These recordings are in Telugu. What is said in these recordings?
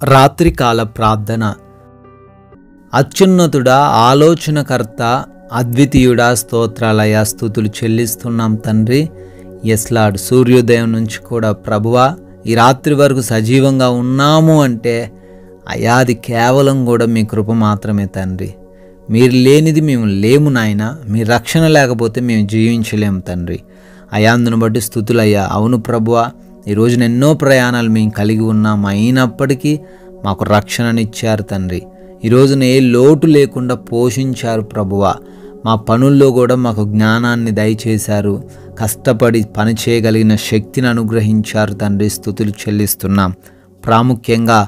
రాత్రికాల ప్రార్థన. అత్యున్నతుడా, ఆలోచనకర్త, అద్వితీయుడా, స్తోత్రాలయ స్తుతులు చెల్లిస్తున్నాం తండ్రి. ఎస్లాడ్ సూర్యోదయం నుంచి కూడా ప్రభువా ఈ రాత్రి వరకు సజీవంగా ఉన్నాము అంటే అయా అది కేవలం కూడా మీ కృప మాత్రమే తండ్రి. మీరు లేనిది మేము లేము నాయన. మీ రక్షణ లేకపోతే మేము జీవించలేము తండ్రి. అయా అందును బట్టి స్తుతులయ్యా. అవును ప్రభువా, ఈ రోజున ఎన్నో ప్రయాణాలు మేము కలిగి ఉన్నాము, అయినప్పటికీ మాకు రక్షణనిచ్చారు తండ్రి. ఈ రోజున ఏ లోటు లేకుండా పోషించారు ప్రభువా. మా పనుల్లో కూడా మాకు జ్ఞానాన్ని దయచేశారు, కష్టపడి పని చేయగలిగిన శక్తిని అనుగ్రహించారు తండ్రి. స్తుతులు చెల్లిస్తున్నాం. ప్రాముఖ్యంగా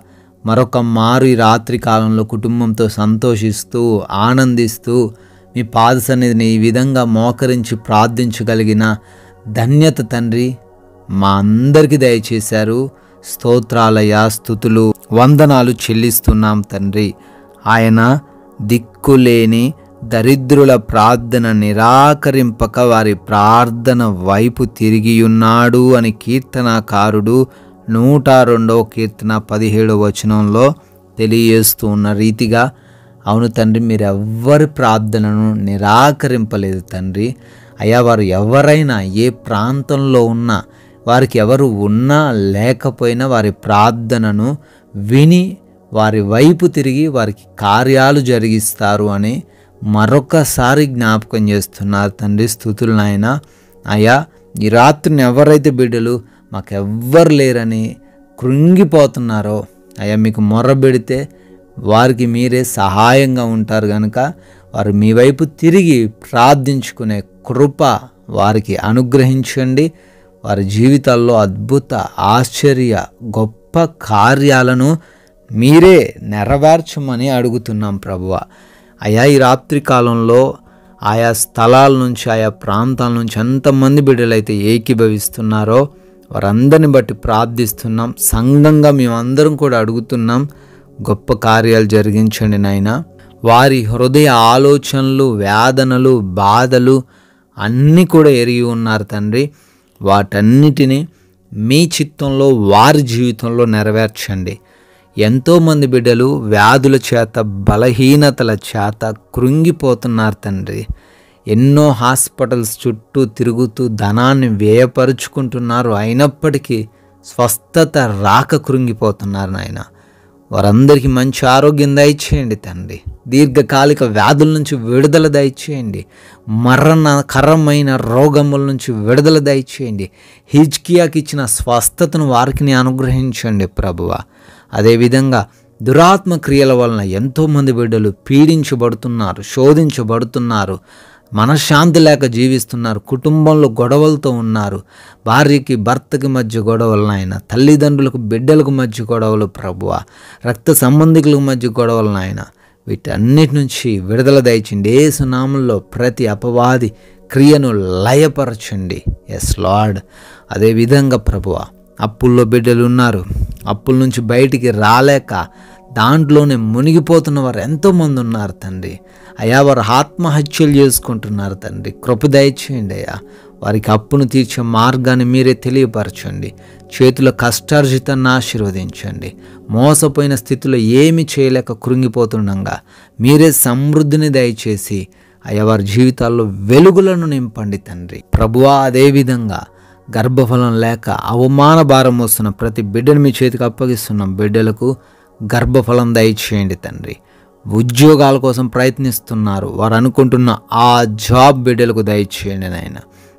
మరొక మారు ఈ రాత్రి కాలంలో కుటుంబంతో సంతోషిస్తూ ఆనందిస్తూ మీ పాద సన్నిధిని ఈ విధంగా మోకరించి ప్రార్థించగలిగిన ధన్యత తండ్రి మా అందరికీ దయచేశారు. స్తోత్రాలయ స్తుతులు వందనాలు చెల్లిస్తున్నాం తండ్రి. ఆయన దిక్కులేని దరిద్రుల ప్రార్థన నిరాకరింపక వారి ప్రార్థన వైపు తిరిగియున్నాడు అని కీర్తనాకారుడు 102వ కీర్తన 17వ వచనంలో తెలియజేస్తూ ఉన్న రీతిగా, అవును తండ్రి, మీరు ఎవ్వరి ప్రార్థనను నిరాకరింపలేదు తండ్రి. అయ్యా, వారు ఎవరైనా ఏ ప్రాంతంలో ఉన్నా, వారికి ఎవరు ఉన్నా లేకపోయినా వారి ప్రార్థనను విని వారి వైపు తిరిగి వారికి కార్యాలు జరిగిస్తారు అని మరొకసారి జ్ఞాపకం చేస్తున్నారు తండ్రి. స్తుతులు నాయన. అయ్యా, ఈ రాత్రిని ఎవరైతే బిడ్డలు మాకెవ్వరు లేరని కృంగిపోతున్నారో, అయ్యా మీకు మొర్రబెడితే వారికి మీరే సహాయంగా ఉంటారు కనుక వారు మీ వైపు తిరిగి ప్రార్థించుకునే కృప వారికి అనుగ్రహించండి. వారి జీవితాల్లో అద్భుత, ఆశ్చర్య, గొప్ప కార్యాలను మీరే నెరవేర్చమని అడుగుతున్నాం ప్రభువా. అయా, ఈ రాత్రి కాలంలో ఆయా స్థలాల నుంచి, ఆయా ప్రాంతాల నుంచి ఎంతమంది బిడ్డలైతే ఏకీభవిస్తున్నారో వారందరిని బట్టి ప్రార్థిస్తున్నాం. సంఘంగా మేమందరం కూడా అడుగుతున్నాం, గొప్ప కార్యాలు జరిగించండి నాయన. వారి హృదయ ఆలోచనలు, వేదనలు, బాధలు అన్నీ కూడా ఎరిగి ఉన్నారు తండ్రి. వాటన్నిటినీ మీ చిత్తంలో వారి జీవితంలో నెరవేర్చండి. ఎంతోమంది బిడ్డలు వ్యాధుల చేత, బలహీనతల చేత కృంగిపోతున్నారు తండ్రి. ఎన్నో హాస్పిటల్స్ చుట్టూ తిరుగుతూ ధనాన్ని వ్యయపరుచుకుంటున్నారు, అయినప్పటికీ స్వస్థత రాక కృంగిపోతున్నారు నాయన. వారందరికీ మంచి ఆరోగ్యం దయచేయండి తండ్రి. దీర్ఘకాలిక వ్యాధుల నుంచి విడుదల దయచేయండి. మరణకరమైన రోగముల నుంచి విడుదల దయచేయండి. హిజ్కియాకి ఇచ్చిన స్వస్థతను వారికి అనుగ్రహించండి ప్రభువా. అదేవిధంగా దురాత్మ క్రియల వలన ఎంతోమంది బిడ్డలు పీడించబడుతున్నారు, శోధించబడుతున్నారు, మనశ్శాంతి లేక జీవిస్తున్నారు, కుటుంబంలో గొడవలతో ఉన్నారు. భార్యకి భర్తకి మధ్య గొడవలు నాయన, తల్లిదండ్రులకు బిడ్డలకు మధ్య గొడవలు ప్రభువా, రక్త సంబంధికులకు మధ్య గొడవలు నాయన. వీటన్నిటి నుంచి విడుదల దయచండి. యేసు నామములో ప్రతి అపవాది క్రియను లయపరచండి. Yes lord. అదేవిధంగా ప్రభువా, అప్పుల్లో బిడ్డలు ఉన్నారు, అప్పుల నుంచి బయటికి రాలేక దాంట్లోనే మునిగిపోతున్న వారు ఎంతోమంది ఉన్నారు తండ్రి. అయ్యా, వారు ఆత్మహత్యలు చేసుకుంటున్నారు తండ్రి. కృప దయచేయండి అయ్యా. వారికి అప్పును తీర్చే మార్గాన్ని మీరే తెలియపరచండి. చేతుల కష్టార్జితాన్ని ఆశీర్వదించండి. మోసపోయిన స్థితిలో ఏమి చేయలేక కృంగిపోతుండగా మీరే సమృద్ధిని దయచేసి అయ్యా వారి జీవితాల్లో వెలుగులను నింపండి తండ్రి. ప్రభువా, అదేవిధంగా గర్భఫలం లేక అవమాన భారం వస్తున్న ప్రతి బిడ్డను మీ చేతికి అప్పగిస్తున్న బిడ్డలకు గర్భఫలం దయచేయండి తండ్రి. ఉద్యోగాల కోసం ప్రయత్నిస్తున్నారు, వారు అనుకుంటున్న ఆ జాబ్ బిడ్డలకు దయచేయండి నాయన.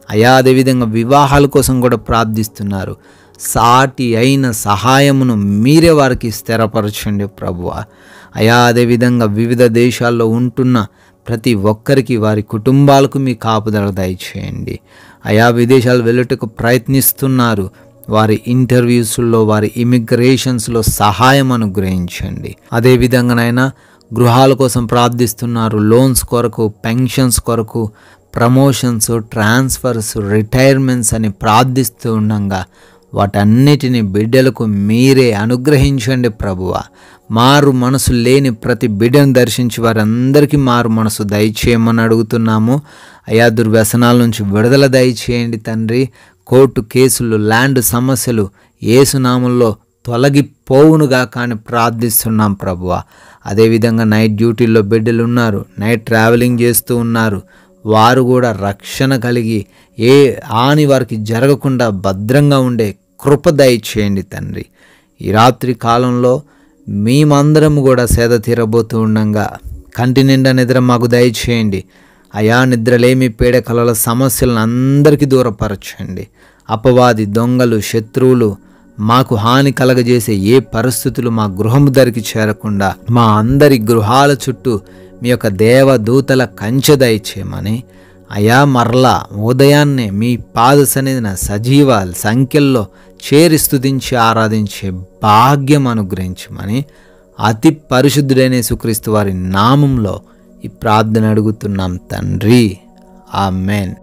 అయా, అదేవిధంగా వివాహాల కోసం కూడా ప్రార్థిస్తున్నారు. సాటి అయిన సహాయమును మీరే వారికి స్థిరపరచండి ప్రభువా. అయా, అదేవిధంగా వివిధ దేశాల్లో ఉంటున్న ప్రతి ఒక్కరికి, వారి కుటుంబాలకు మీ కాపుదల దయచేయండి. అయా, విదేశాలు వెళ్ళుటకు ప్రయత్నిస్తున్నారు, వారి ఇంటర్వ్యూస్లో, వారి ఇమిగ్రేషన్స్లో సహాయం అనుగ్రహించండి. అదేవిధంగానైనా గృహాల కోసం ప్రార్థిస్తున్నారు, లోన్స్ కొరకు, పెన్షన్స్ కొరకు, ప్రమోషన్స్, ట్రాన్స్ఫర్స్, రిటైర్మెంట్స్ అని ప్రార్థిస్తూ ఉండగా వాటన్నిటిని బిడ్డలకు మీరే అనుగ్రహించండి ప్రభువా. మారు మనసు లేని ప్రతి బిడ్డను దర్శించి వారందరికీ మారు మనసు దయచేయమని అడుగుతున్నాము. అయా, దుర్వ్యసనాల నుంచి విడుదల దయచేయండి తండ్రి. కోర్టు కేసులు, ల్యాండ్ సమస్యలు యేసు నామములో తొలగిపోవునుగా కానీ ప్రార్థిస్తున్నాం ప్రభువా. అదేవిధంగా నైట్ డ్యూటీల్లో బిడ్డలు ఉన్నారు, నైట్ ట్రావెలింగ్ చేస్తూ ఉన్నారు. వారు కూడా రక్షణ కలిగి ఏ హాని వారికి జరగకుండా భద్రంగా ఉండే కృప దయచేయండి తండ్రి. ఈ రాత్రి కాలంలో మేమందరం కూడా సేద తీరబోతూ ఉండంగా కంటి నిండా నిద్ర మాకు దయచేయండి అయా. నిద్రలేమి పీడకలల సమస్యలను అందరికీ దూరపరచండి. అపవాది, దొంగలు, శత్రువులు మాకు హాని కలగజేసే ఏ పరిస్థితులు మా గృహము ధరికి చేరకుండా మా అందరి గృహాల చుట్టూ మీ యొక్క దేవదూతల కంచె దయచేయమని అయా, మరలా ఉదయాన్నే మీ పాద సన్నిధిన సజీవ సంఖ్యల్లో చేరి స్తుతించి ఆరాధించే భాగ్యం అనుగ్రహించమని అతి పరిశుద్ధుడైన యేసుక్రీస్తు వారి నామంలో ఈ ప్రార్థన అడుగుతున్నాం తండ్రి. ఆమేన్.